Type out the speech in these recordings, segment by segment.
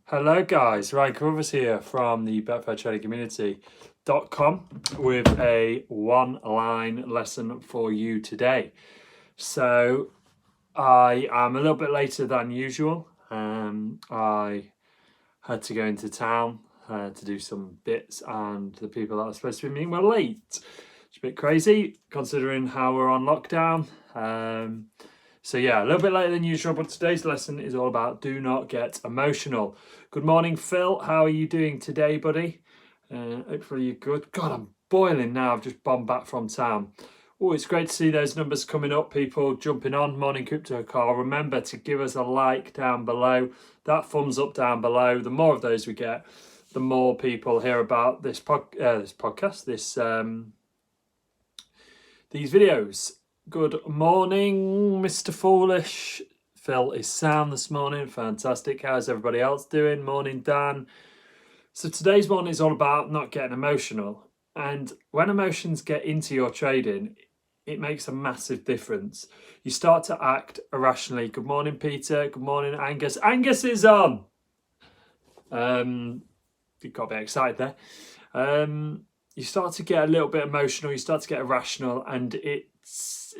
Hello guys, Ryan Carruthers here from the Betfair Trading Community.com with a one-line lesson for you today. So I am a little bit later than usual. I had to go into town to do some bits, and the people that I was supposed to be meeting were late. It's a bit crazy considering how we're on lockdown. So yeah, a little bit later than usual, but today's lesson is all about do not get emotional. Good morning, Phil. How are you doing today, buddy? Hopefully you're good. God, I'm boiling now. I've just bombed back from town. Oh, it's great to see those numbers coming up, people jumping on. Morning Crypto Call. Remember to give us a like down below, that thumbs up down below. The more of those we get, the more people hear about this podcast, these videos. Good morning, Mr. Foolish. Phil is sound this morning. Fantastic. How's everybody else doing? Morning, Dan. So today's one is all about not getting emotional. And when emotions get into your trading, it makes a massive difference. You start to act irrationally. Good morning, Peter. Good morning, Angus. Angus is on. You got a bit excited there. You start to get a little bit emotional. You start to get irrational, and it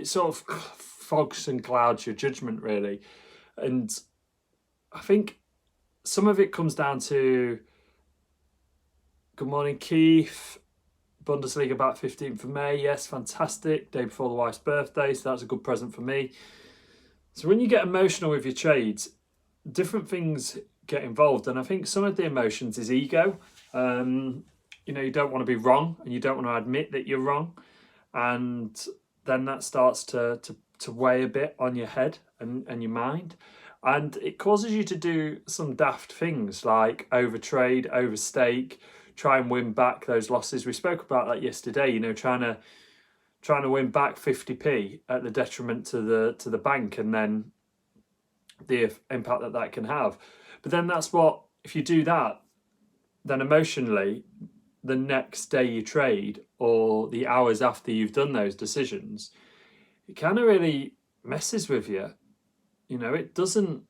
sort of fogs and clouds your judgment, really. And I think some of it comes down to, good morning, Keith. Bundesliga about 15th of May. Yes, fantastic. Day before the wife's birthday, so that's a good present for me. So when you get emotional with your trades, different things get involved. And I think some of the emotions is ego. You don't want to be wrong, and you don't want to admit that you're wrong. And then that starts to weigh a bit on your head and your mind. And it causes you to do some daft things like overtrade, overstake, try and win back those losses. We spoke about that yesterday, trying to win back 50p at the detriment to the bank, and then the impact that can have. But then if you do that, then emotionally, the next day you trade or the hours after you've done those decisions, it kind of really messes with you. It doesn't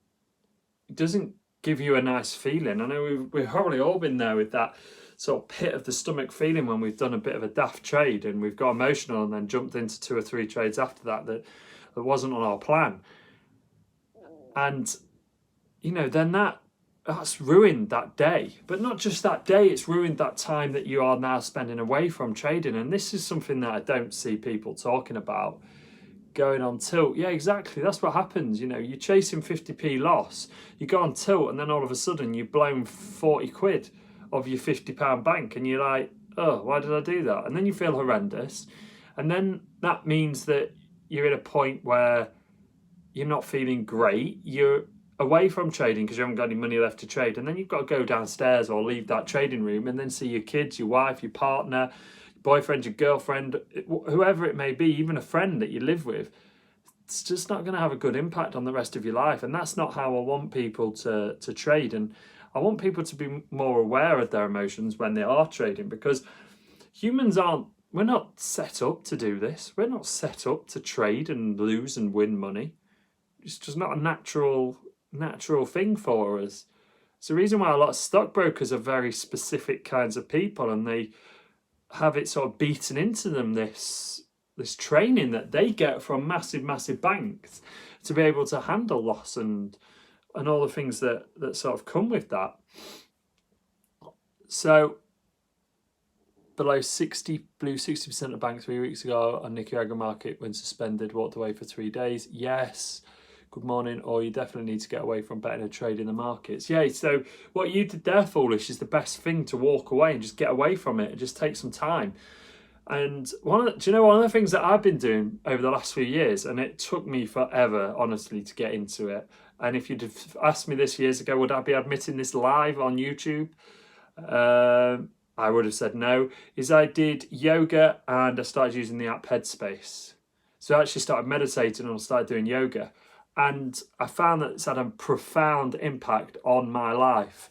give you a nice feeling. I know we've probably all been there with that sort of pit of the stomach feeling when we've done a bit of a daft trade and we've got emotional and then jumped into 2 or 3 trades after that wasn't on our plan. And, then that's ruined that day. But not just that day, it's ruined that time that you are now spending away from trading. And this is something that I don't see people talking about. Going on tilt. Yeah, exactly. That's what happens. You're chasing 50p loss. You go on tilt and then all of a sudden you've blown 40 quid of your £50 bank and you're like, oh, why did I do that? And then you feel horrendous. And then that means that you're at a point where you're not feeling great. You're away from trading because you haven't got any money left to trade. And then you've got to go downstairs or leave that trading room and then see your kids, your wife, your partner, boyfriend, your girlfriend, whoever it may be, even a friend that you live with. It's just not going to have a good impact on the rest of your life. And that's not how I want people to trade. And I want people to be more aware of their emotions when they are trading, because we're not set up to do this. We're not set up to trade and lose and win money. It's just not a natural thing for us. It's the reason why a lot of stockbrokers are very specific kinds of people, and they have it sort of beaten into them, this training that they get from massive banks to be able to handle loss and all the things that sort of come with that. So blew 60% of bank 3 weeks ago on Nicaragua market when suspended, walked away for 3 days. Yes. Good morning. Or you definitely need to get away from betting and trade in the markets. Yeah, so what you did there, Foolish, is the best thing, to walk away and just get away from it and just take some time. And one of the things that I've been doing over the last few years, and it took me forever, honestly, to get into it. And if you'd have asked me this years ago, would I be admitting this live on YouTube? I would have said no. I did yoga and I started using the app Headspace. So I actually started meditating and I started doing yoga. And I found that it's had a profound impact on my life.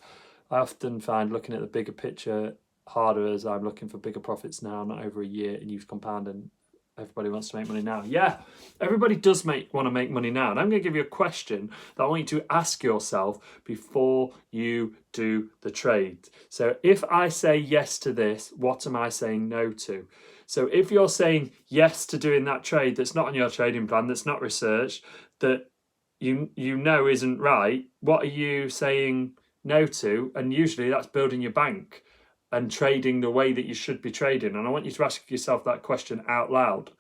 I often find looking at the bigger picture harder as I'm looking for bigger profits now, not over a year, and use compounding everybody wants to make money now. Yeah, everybody does want to make money now. And I'm going to give you a question that I want you to ask yourself before you do the trade. So if I say yes to this, what am I saying no to? So if you're saying yes to doing that trade that's not on your trading plan, that's not researched, that you know isn't right, what are you saying no to? And usually that's building your bank and trading the way that you should be trading. And I want you to ask yourself that question out loud.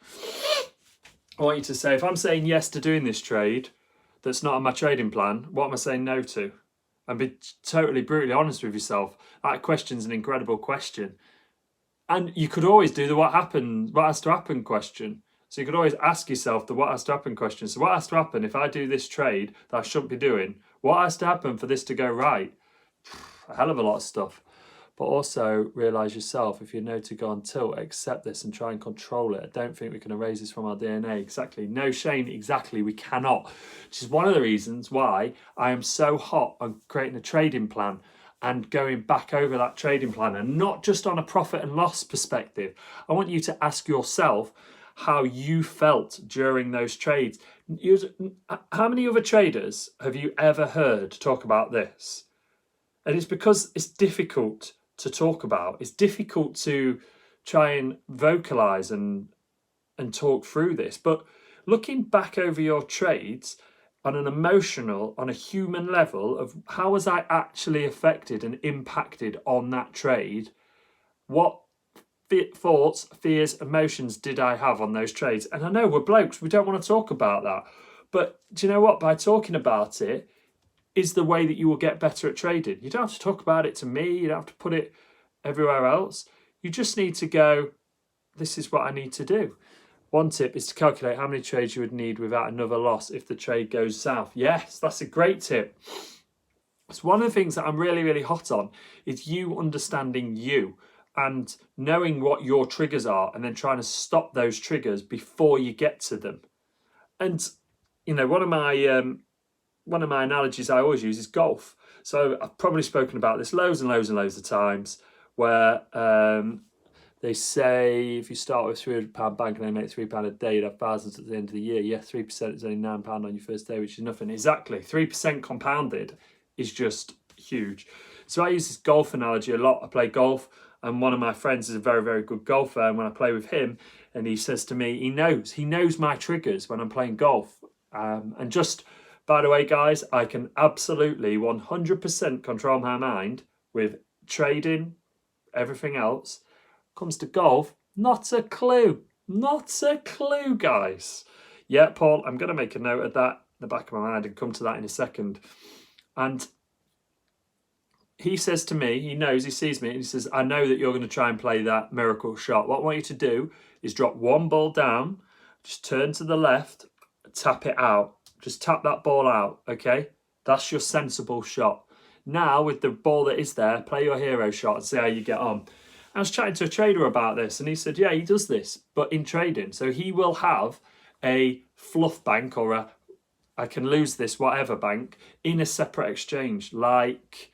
I want you to say, if I'm saying yes to doing this trade that's not on my trading plan, what am I saying no to? And be totally brutally honest with yourself. That question's an incredible question. And you could always do the what has to happen question. So you could always ask yourself the what has to happen question. So what has to happen if I do this trade that I shouldn't be doing? What has to happen for this to go right? A hell of a lot of stuff. But also realise yourself, if you know to go on tilt, accept this and try and control it. I don't think we can erase this from our DNA. Exactly. No, Shane, exactly. We cannot. Which is one of the reasons why I am so hot on creating a trading plan and going back over that trading plan, and not just on a profit and loss perspective. I want you to ask yourself how you felt during those trades. How many other traders have you ever heard talk about this? And it's because it's difficult to talk about. It's difficult to try and vocalize and talk through this. But looking back over your trades on an emotional, on a human level of how was I actually affected and impacted on that trade? What thoughts, fears, emotions did I have on those trades? And I know we're blokes, we don't want to talk about that. But do you know what? By talking about it, is the way that you will get better at trading. You don't have to talk about it to me. You don't have to put it everywhere else. You just need to go, this is what I need to do. One tip is to calculate how many trades you would need without another loss if the trade goes south. Yes, that's a great tip. It's one of the things that I'm really, really hot on is you understanding you and knowing what your triggers are and then trying to stop those triggers before you get to them. And, you know, one of my analogies I always use is golf. So I've probably spoken about this loads and loads and loads of times where they say if you start with £300 bank and they make £3 a day, you'd have thousands at the end of the year. Yeah, 3% is only £9 on your first day, which is nothing. Exactly. 3% compounded is just huge. So I use this golf analogy a lot. I play golf and one of my friends is a very, very good golfer. And when I play with him and he says to me, he knows my triggers when I'm playing golf. And just, by the way, guys, I can absolutely 100% control my mind with trading, everything else. Comes to golf, not a clue, guys. Yeah, Paul, I'm going to make a note of that in the back of my mind and come to that in a second. And he says to me, he sees me, and he says, I know that you're going to try and play that miracle shot. What I want you to do is drop one ball down, just turn to the left, tap it out. Just tap that ball out, okay? That's your sensible shot. Now, with the ball that is there, play your hero shot and see how you get on. I was chatting to a trader about this, and he said, yeah, he does this, but in trading. So he will have a fluff bank or a I can lose this whatever bank in a separate exchange. Like,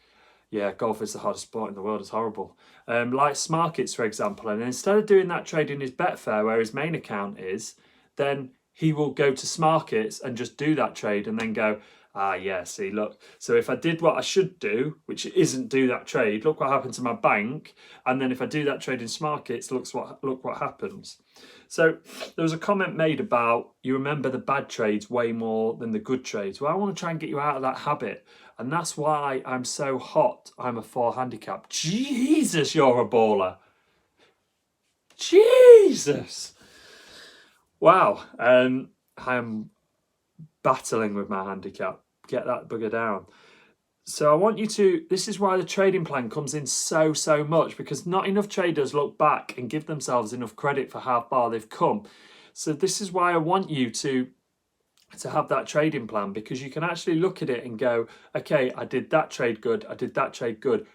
yeah, golf is the hardest sport in the world. It's horrible. Like Smarkets, for example. And instead of doing that trade in his Betfair, where his main account is, then he will go to Smarkets and just do that trade and then go, yeah, see, look. So if I did what I should do, which isn't do that trade, look what happened to my bank. And then if I do that trade in Smarkets, look what happens. So there was a comment made about you remember the bad trades way more than the good trades. Well, I want to try and get you out of that habit. And that's why I'm so hot. I'm a 4 handicap. Jesus, you're a baller. Jesus. Wow. I'm battling with my handicap. Get that bugger down. So I want you to, this is why the trading plan comes in so much, because not enough traders look back and give themselves enough credit for how far they've come. So this is why I want you to have that trading plan, because you can actually look at it and go, okay, I did that trade good. I did that trade good.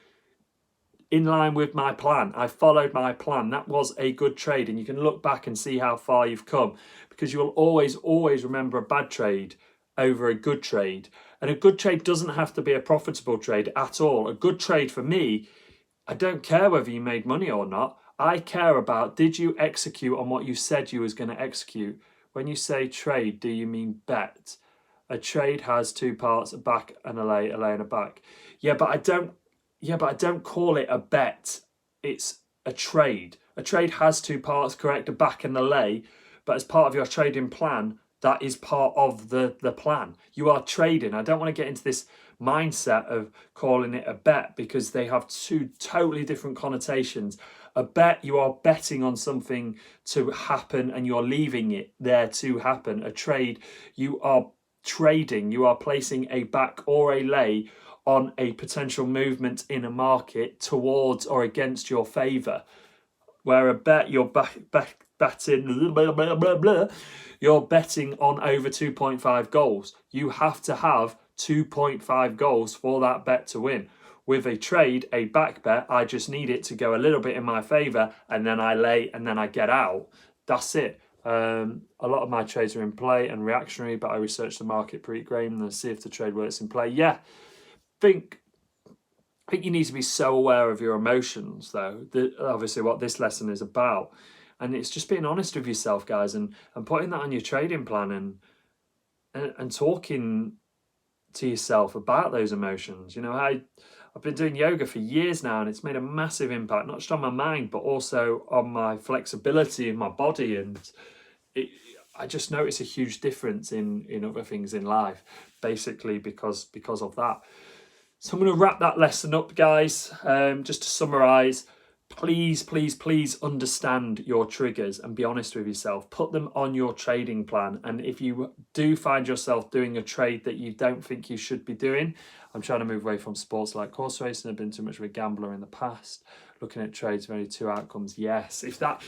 In line with my plan. I followed my plan. That was a good trade. And you can look back and see how far you've come, because you will always remember a bad trade over a good trade. And a good trade doesn't have to be a profitable trade at all. A good trade for me, I don't care whether you made money or not. I care about, did you execute on what you said you was going to execute? When you say trade, do you mean bet? A trade has two parts, a back and a lay and a back. Yeah, but I don't call it a bet. It's a trade. A trade has two parts, correct? A back and a lay. But as part of your trading plan, that is part of the plan. You are trading. I don't want to get into this mindset of calling it a bet because they have two totally different connotations. A bet, you are betting on something to happen and you're leaving it there to happen. A trade, you are trading, you are placing a back or a lay on a potential movement in a market towards or against your favor. Where a bet, you're betting blah, blah, blah, blah, you're betting on over 2.5 goals. You have to have 2.5 goals for that bet to win. With a trade, a back bet, I just need it to go a little bit in my favor and then I lay and then I get out. That's it. A lot of my trades are in play and reactionary, but I research the market pre-game and see if the trade works in play. Yeah, I think you need to be so aware of your emotions, though. Obviously, what this lesson is about, and it's just being honest with yourself, guys, and putting that on your trading plan and talking to yourself about those emotions. You know, I've been doing yoga for years now, and it's made a massive impact, not just on my mind, but also on my flexibility in my body. And I just notice a huge difference in other things in life, basically because of that. So I'm going to wrap that lesson up, guys. Just to summarize, please understand your triggers and be honest with yourself. Put them on your trading plan. And if you do find yourself doing a trade that you don't think you should be doing, I'm trying to move away from sports like horse racing. I've been too much of a gambler in the past. Looking at trades, only two outcomes. Yes.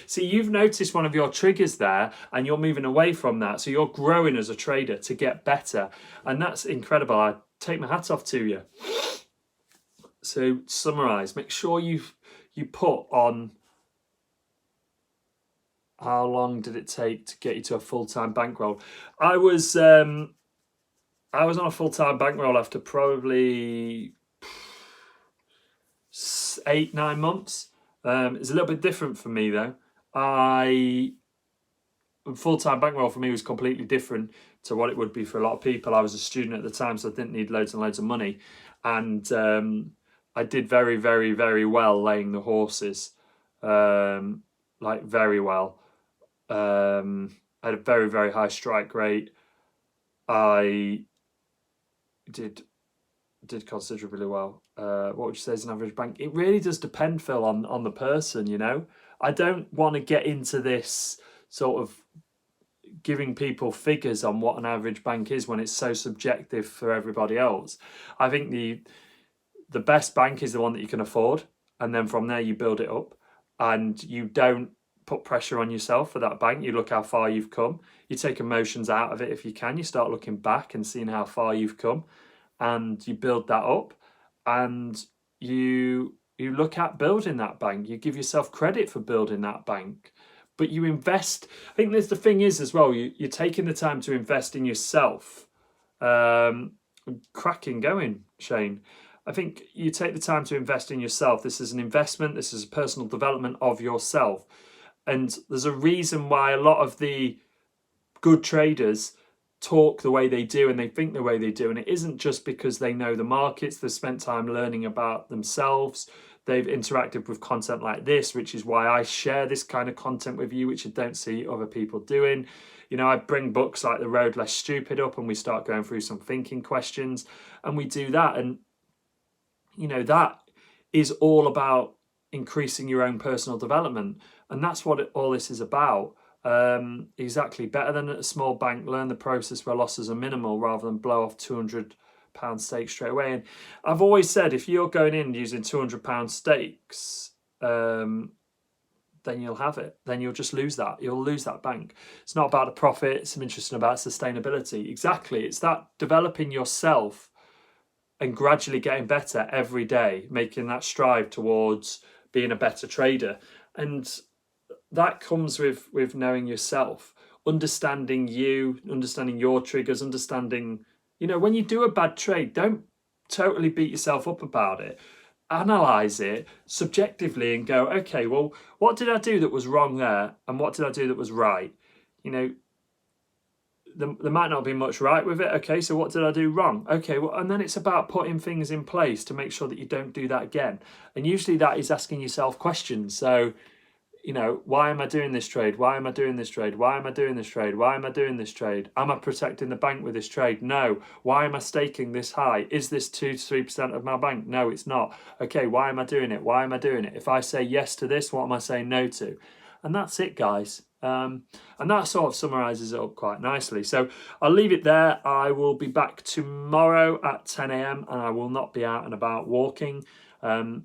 See, you've noticed one of your triggers there and you're moving away from that. So you're growing as a trader to get better. And that's incredible. I take my hat off to you. So summarize, make sure you put on how long did it take to get you to a full-time bankroll. I was on a full-time bankroll after probably 8-9 months. It's a little bit different for me though. Full-time bankroll for me was completely different to what it would be for a lot of people. I was a student at the time, so I didn't need loads and loads of money, and I did very, very, very well laying the horses, like very well. I had a very, very high strike rate. I did considerably well. What would you say is an average bank? It really does depend, Phil, on the person, you know. I don't want to get into this sort of giving people figures on what an average bank is when it's so subjective for everybody else. I think the best bank is the one that you can afford, and then from there you build it up, and you don't put pressure on yourself for that bank. You look how far you've come. You take emotions out of it if you can. You start looking back and seeing how far you've come, and you build that up, and you look at building that bank. You give yourself credit for building that bank, but you invest. I think there's the thing is as well, you're taking the time to invest in yourself. Cracking going, Shane. I think you take the time to invest in yourself. This is an investment. This is a personal development of yourself. And there's a reason why a lot of the good traders talk the way they do and they think the way they do. And it isn't just because they know the markets. They've spent time learning about themselves. They've interacted with content like this, which is why I share this kind of content with you, which I don't see other people doing. You know, I bring books like The Road Less Stupid up and we start going through some thinking questions, and we do that. And you know, that is all about increasing your own personal development. And that's what all this is about. Exactly. Better than at a small bank, learn the process where losses are minimal rather than blow off £200 stakes straight away. And I've always said, if you're going in using £200 stakes, then you'll have it. Then you'll just lose that. You'll lose that bank. It's not about the profit. It's interesting about sustainability. Exactly. It's that developing yourself and gradually getting better every day, making that strive towards being a better trader. And that comes with knowing yourself, understanding you, understanding your triggers, understanding, you know, when you do a bad trade, don't totally beat yourself up about it. analyze it subjectively and go, okay, well, what did I do that was wrong there, and what did I do that was right? You know, there might not be much right with it. Okay, so what did I do wrong? Okay, well, and then it's about putting things in place to make sure that you don't do that again. And usually that is asking yourself questions. So, you know, why am I doing this trade? Why am I doing this trade? Why am I doing this trade? Why am I doing this trade? Am I protecting the bank with this trade? No. Why am I staking this high? Is this 2 to 3% of my bank? No, it's not. Okay, why am I doing it? Why am I doing it? If I say yes to this, what am I saying no to? And that's it, guys. And that sort of summarizes it up quite nicely. So I'll leave it there. I will be back tomorrow at 10 a.m. and I will not be out and about walking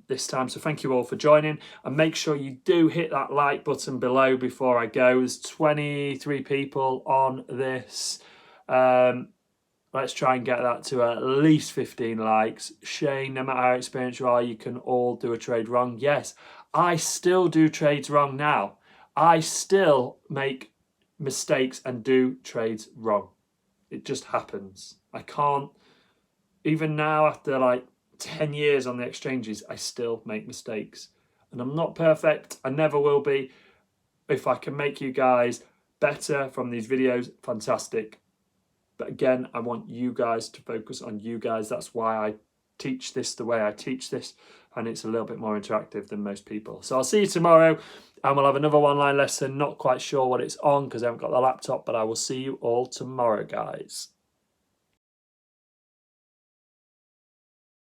this time. So thank you all for joining, and make sure you do hit that like button below before I go. There's 23 people on this. Let's try and get that to at least 15 likes. Shane, no matter how experienced you are, you can all do a trade wrong. Yes, I still do trades wrong now. I still make mistakes and do trades wrong. It just happens. I can't, even now after like 10 years on the exchanges, I still make mistakes. And I'm not perfect. I never will be. If I can make you guys better from these videos, fantastic. But again, I want you guys to focus on you guys. That's why I teach this the way I teach this. And it's a little bit more interactive than most people. So I'll see you tomorrow, and we'll have another online lesson. Not quite sure what it's on because I haven't got the laptop, but I will see you all tomorrow, guys.